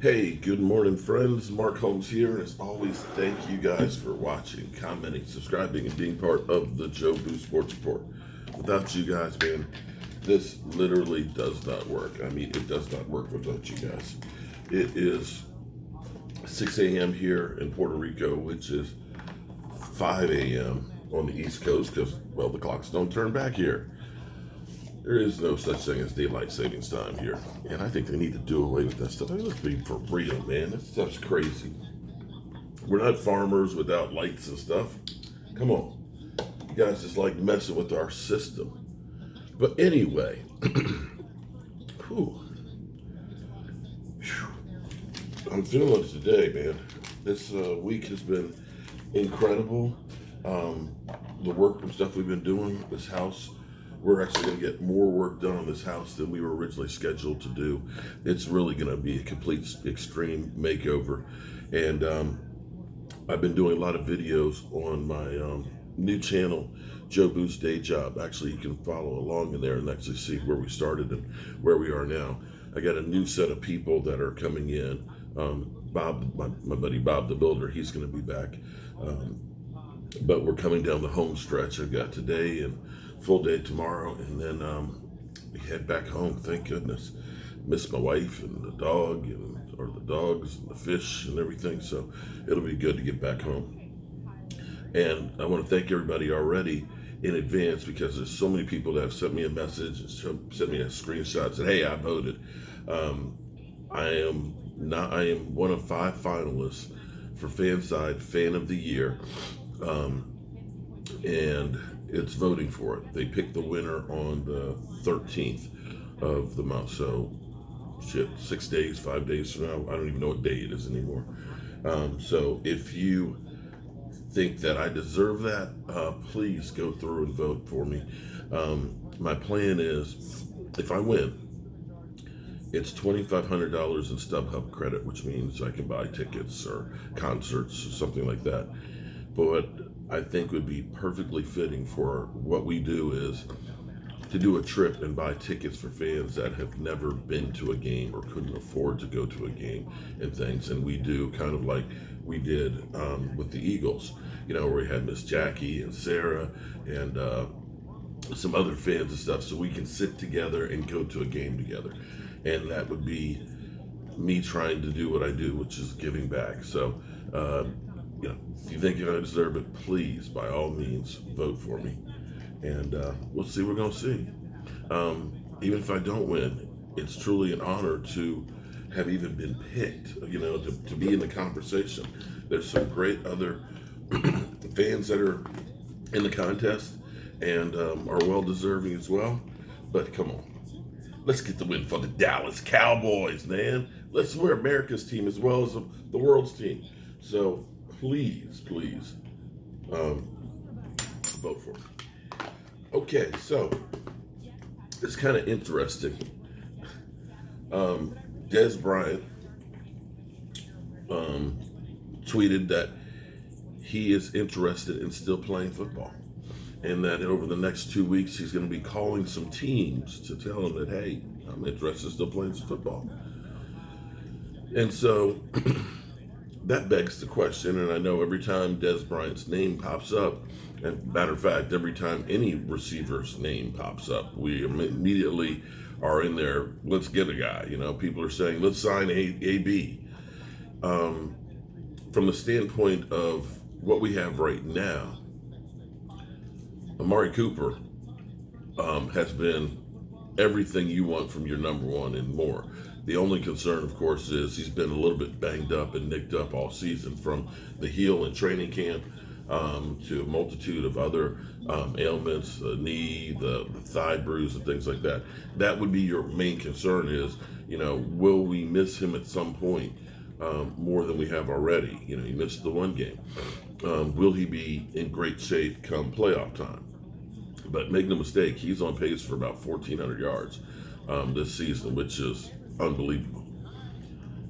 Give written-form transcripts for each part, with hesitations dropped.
Hey, good morning, friends. Mark Holmes here, and as always, thank you guys for watching, commenting, subscribing, and being part of the Joe Boo Sports Report. Without you guys, man, this literally does not work. I mean, it does not work without you guys. It is 6 a.m. here in Puerto Rico, which is 5 a.m. on the East Coast because, well, the clocks don't turn back here. There is no such thing as daylight savings time here. And I think they need to do away with that stuff. Let's be for real, man. That stuff's crazy. We're not farmers without lights and stuff. Come on. You guys just like messing with our system. But anyway, I'm feeling it today, man. This week has been incredible. The work and stuff we've been doing, this house, we're actually going to get more work done on this house than we were originally scheduled to do. It's really going to be a complete extreme makeover. And I've been doing a lot of videos on my new channel, Joe Boo's Day Job. Actually, you can follow along in there and actually see where we started and where we are now. I got a new set of people that are coming in. Bob, my buddy Bob the Builder, he's going to be back. But we're coming down the home stretch. I've got today and full day tomorrow, and then we head back home. Thank goodness. Miss my wife and the dog, or the dogs and the fish and everything. So it'll be good to get back home. And I want to thank everybody already in advance because there's so many people that have sent me a message and sent me a screenshot and said, "Hey, I voted." I am one of 5 finalists for Fanside Fan of the Year. And it's voting for it. They picked the winner on the 13th of the month. So, 6 days, 5 days from now. I don't even know what day it is anymore. So, if you think that I deserve that, please go through and vote for me. My plan is, if I win, it's $2,500 in StubHub credit, which means I can buy tickets or concerts or something like that. But I think would be perfectly fitting for what we do is to do a trip and buy tickets for fans that have never been to a game or couldn't afford to go to a game and things. And we do kind of like we did with the Eagles, where we had Miss Jackie and Sarah and some other fans and stuff, so we can sit together and go to a game together. And that would be me trying to do what I do, which is giving back. So, if you think I deserve it, please, by all means, vote for me. And we'll see what we're going to see. Even if I don't win, it's truly an honor to have even been picked, to be in the conversation. There's some great other fans that are in the contest and are well-deserving as well. But come on. Let's get the win for the Dallas Cowboys, man. We're America's team as well as the world's team. So please, vote for me. Okay, so it's kind of interesting. Dez Bryant tweeted that he is interested in still playing football. And that over the next 2 weeks, he's going to be calling some teams to tell them that, hey, I'm interested in still playing some football. And so that begs the question, and I know every time Dez Bryant's name pops up, and matter of fact, every time any receiver's name pops up, we immediately are in there, let's get a guy. People are saying, let's sign AB. From the standpoint of what we have right now, Amari Cooper has been everything you want from your number one and more. The only concern, of course, is he's been a little bit banged up and nicked up all season, from the heel in training camp to a multitude of other ailments, the knee, the thigh bruise, and things like that. That would be your main concern is, will we miss him at some point more than we have already? He missed the one game. Will he be in great shape come playoff time? But make no mistake, he's on pace for about 1,400 yards this season, which is unbelievable.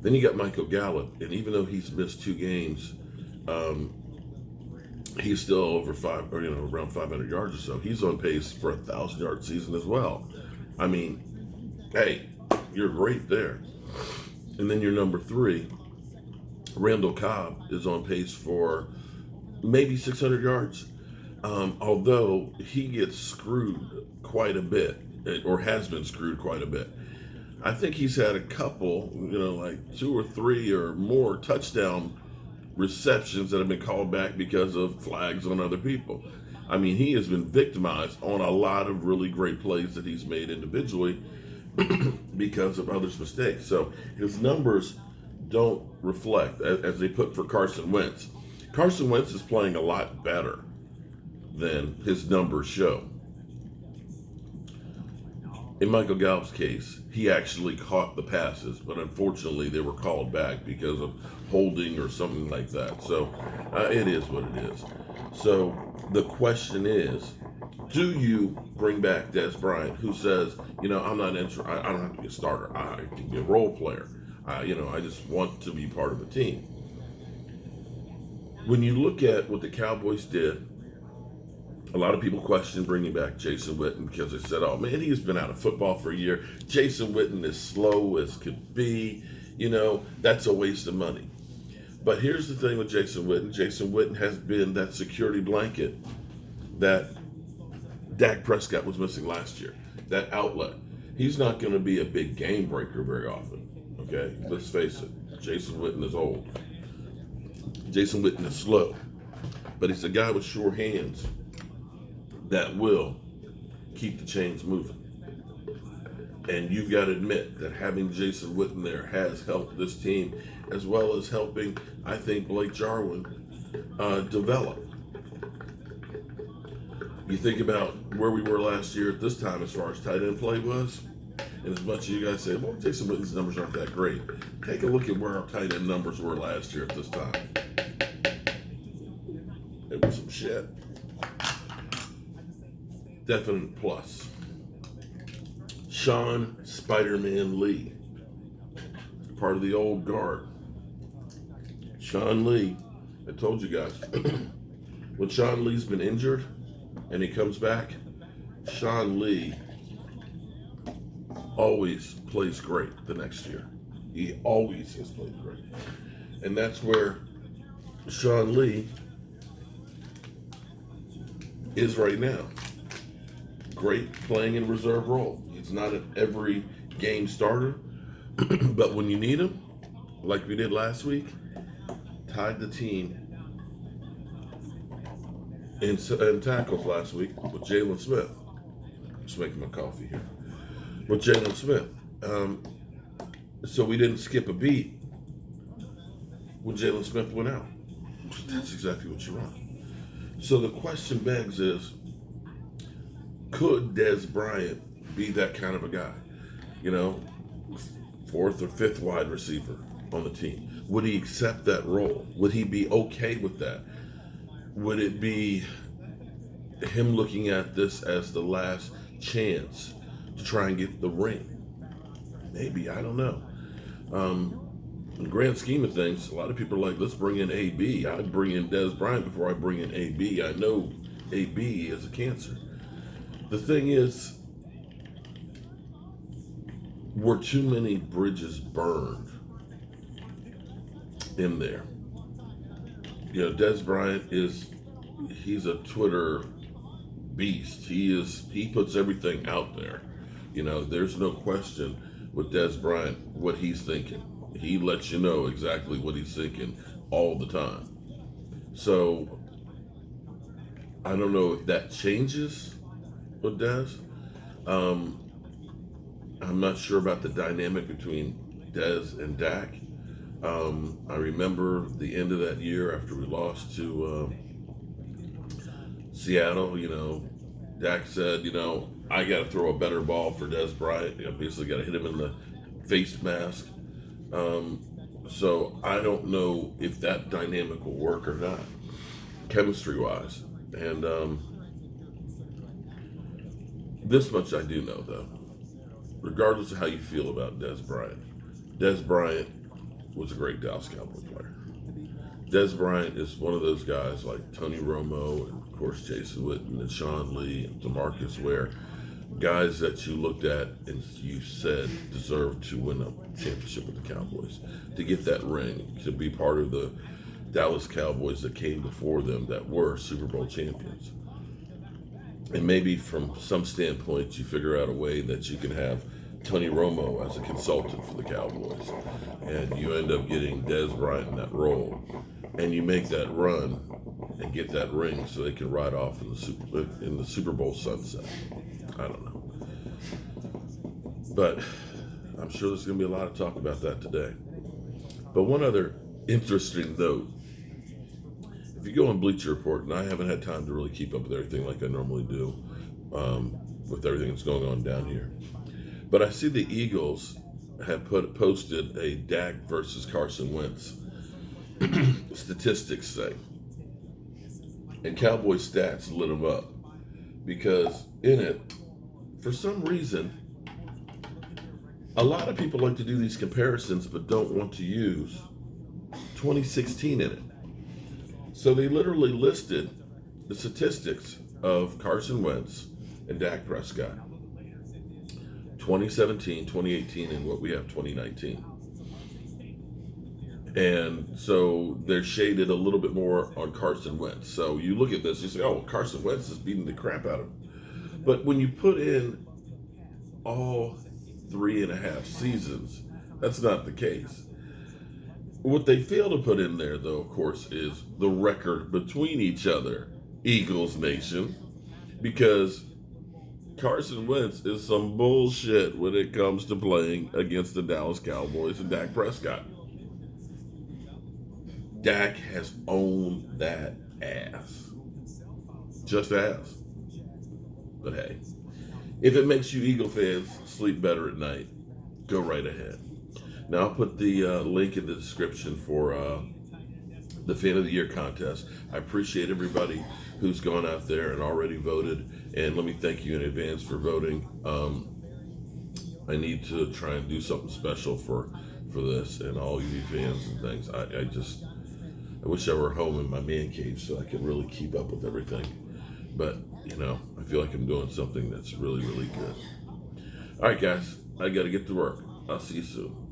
Then you got Michael Gallup, and even though he's missed 2 games, he's still over around 500 yards or so. He's on pace for a 1,000-yard season as well. I mean, hey, you're great there. And then your number 3, Randall Cobb, is on pace for maybe 600 yards. Although he gets screwed quite a bit, or has been screwed quite a bit. I think he's had a couple, like 2 or 3 or more touchdown receptions that have been called back because of flags on other people. I mean, he has been victimized on a lot of really great plays that he's made individually because of others' mistakes. So his numbers don't reflect, as they put for Carson Wentz. Carson Wentz is playing a lot better than his numbers show. In Michael Gallup's case, he actually caught the passes, but unfortunately they were called back because of holding or something like that. So it is what it is. So the question is, do you bring back Dez Bryant, who says, I'm not interested, I don't have to be a starter, I can be a role player. I just want to be part of the team. When you look at what the Cowboys did, a lot of people question bringing back Jason Witten because they said, oh man, he's been out of football for a year. Jason Witten is slow as could be. That's a waste of money. But here's the thing with Jason Witten. Jason Witten has been that security blanket that Dak Prescott was missing last year, that outlet. He's not going to be a big game breaker very often, okay? Let's face it, Jason Witten is old. Jason Witten is slow, but he's a guy with sure hands that will keep the chains moving. And you've got to admit that having Jason Witten there has helped this team, as well as helping, I think, Blake Jarwin develop. You think about where we were last year at this time as far as tight end play was, and as much as you guys say, well, Jason Witten's numbers aren't that great, take a look at where our tight end numbers were last year at this time. It was some shit. Definite plus. Sean Spider-Man Lee, part of the old guard. Sean Lee, I told you guys, when Sean Lee's been injured and he comes back, Sean Lee always plays great the next year. He always has played great. And that's where Sean Lee is right now. Great playing in reserve role. He's not an every game starter, but when you need him, like we did last week, tied the team in tackles last week with Jalen Smith. Just making my coffee here. With Jalen Smith. So we didn't skip a beat when Jalen Smith went out. That's exactly what you want. So the question begs is, could Dez Bryant be that kind of a guy? 4th or 5th wide receiver on the team. Would he accept that role? Would he be okay with that? Would it be him looking at this as the last chance to try and get the ring? Maybe, I don't know. In the grand scheme of things, a lot of people are like, let's bring in AB. I'd bring in Dez Bryant before I bring in AB. I know AB is a cancer. The thing is, were too many bridges burned in there? Dez Bryant he's a Twitter beast. He puts everything out there. There's no question with Dez Bryant what he's thinking. He lets you know exactly what he's thinking all the time. So I don't know if that changes with Dez. I'm not sure about the dynamic between Dez and Dak. I remember the end of that year after we lost to Seattle. Dak said, I got to throw a better ball for Dez Bryant. Basically got to hit him in the face mask. So I don't know if that dynamic will work or not, chemistry-wise. And this much I do know, though. Regardless of how you feel about Dez Bryant was a great Dallas Cowboy player. Dez Bryant is one of those guys like Tony Romo and, of course, Jason Witten and Sean Lee and DeMarcus Ware guys that you looked at and you said deserved to win a championship with the Cowboys, to get that ring, to be part of the Dallas Cowboys that came before them that were Super Bowl champions. And maybe from some standpoints, you figure out a way that you can have Tony Romo as a consultant for the Cowboys, and you end up getting Dez Bryant in that role, and you make that run and get that ring so they can ride off in the Super Bowl sunset. I don't know, but I'm sure there's going to be a lot of talk about that today. But one other interesting note: if you go on Bleacher Report, and I haven't had time to really keep up with everything like I normally do, with everything that's going on down here, but I see the Eagles have posted a Dak versus Carson Wentz statistics thing, and Cowboy Stats lit them up because in it, for some reason, a lot of people like to do these comparisons but don't want to use 2016 in it. So they literally listed the statistics of Carson Wentz and Dak Prescott, 2017, 2018, and what we have 2019. And so they're shaded a little bit more on Carson Wentz. So you look at this, you say, oh, Carson Wentz is beating the crap out of him. But when you put in all 3.5 seasons, that's not the case. What they fail to put in there, though, of course, is the record between each other, Eagles Nation, because Carson Wentz is some bullshit when it comes to playing against the Dallas Cowboys and Dak Prescott. Dak has owned that ass. Just ass. But hey, if it makes you Eagle fans sleep better at night, go right ahead. Now, I'll put the link in the description for the Fan of the Year contest. I appreciate everybody who's gone out there and already voted. And let me thank you in advance for voting. I need to try and do something special for this and all you fans and things. I wish I were home in my man cave so I could really keep up with everything. But, I feel like I'm doing something that's really, really good. All right, guys, I got to get to work. I'll see you soon.